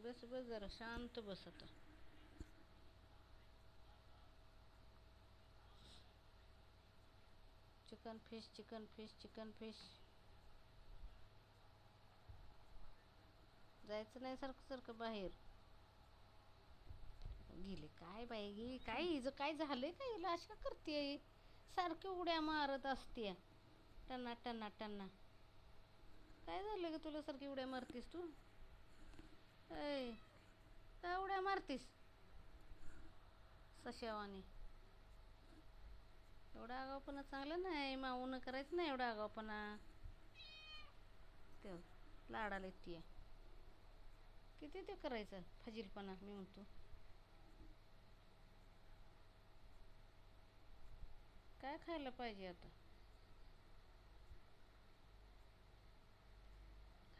बस बस जरा शांत बस आता. Chicken fish chicken fish chicken fish. जायचं नाही सारखं सारखं बाहेर. गेले काय बाई गे काय हिचं काय झालंय काय हिला अशा करते सारखी उड्या मारत असते टन्ना टन्ना टन्ना. काय झालं ग तुला सारखी उड्या मारतीस तू. ऐ काय उड्या मारतीस सशावानी. एवढा आगावपणा चांगला नाही. माऊनं करायचं नाही एवढा आगावपणा. ते लाडाला येते किती ते करायचं फजिलपणा मी म्हणतो. काय खायला पाहिजे आता.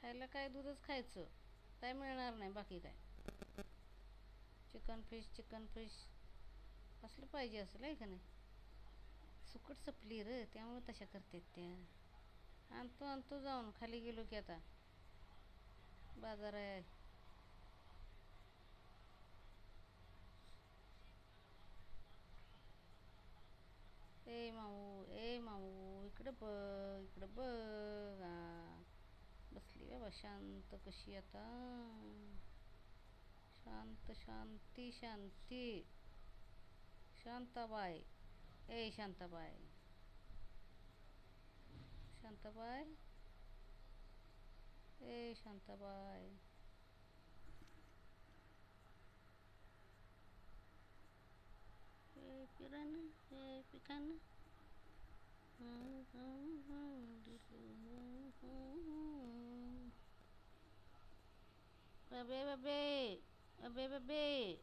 खायला काय दूधच खायचं. काय मिळणार नाही बाकी काय. चिकन फिश असलं पाहिजे असलं आहे का नाही. सुकट सपली र त्यामुळे तशा करतात त्या. आणतो जाऊन खाली गेलो की आता बाजार आहे. ए माऊ इकडं बघ बसली बाबा शांत कशी आता. शांत शांती शांताबाई. ए शांताबाई ए शांताबाई. ए पिराना ए पिकाना. बे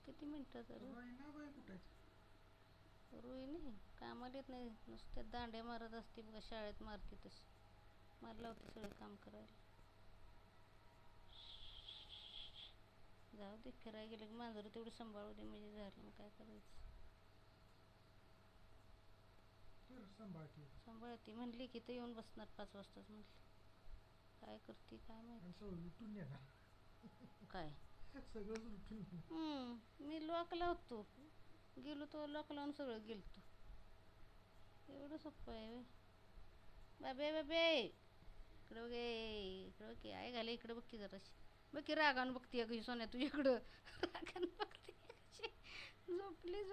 किती मिनटाचं रोहिणी कामाला येत नाही नुसत्या दांड्या मारत असते बघा शाळेत मारते तशी. मला लावते सगळं काम करायला. जाऊ दे फिरायला गेलं की मांजरं तेवढी सांभाळू दे म्हणजे झालं. मग काय करायचं. सांभाळते म्हणली की तर येऊन बसणार 5 वाजताच म्हणली. काय करते काय माहिती. काय मी लॉक लावतो. गेलो तो लॉक लावून सगळं गेलतो. एवढं सोपं आहे. बाबे इकडं बघे इकडं बघ आहे घाले इकडं बघ की जराशी. बघ की रागानं बघते अगं सोन्या तुझ्याकडं. रागानं बघते झोपली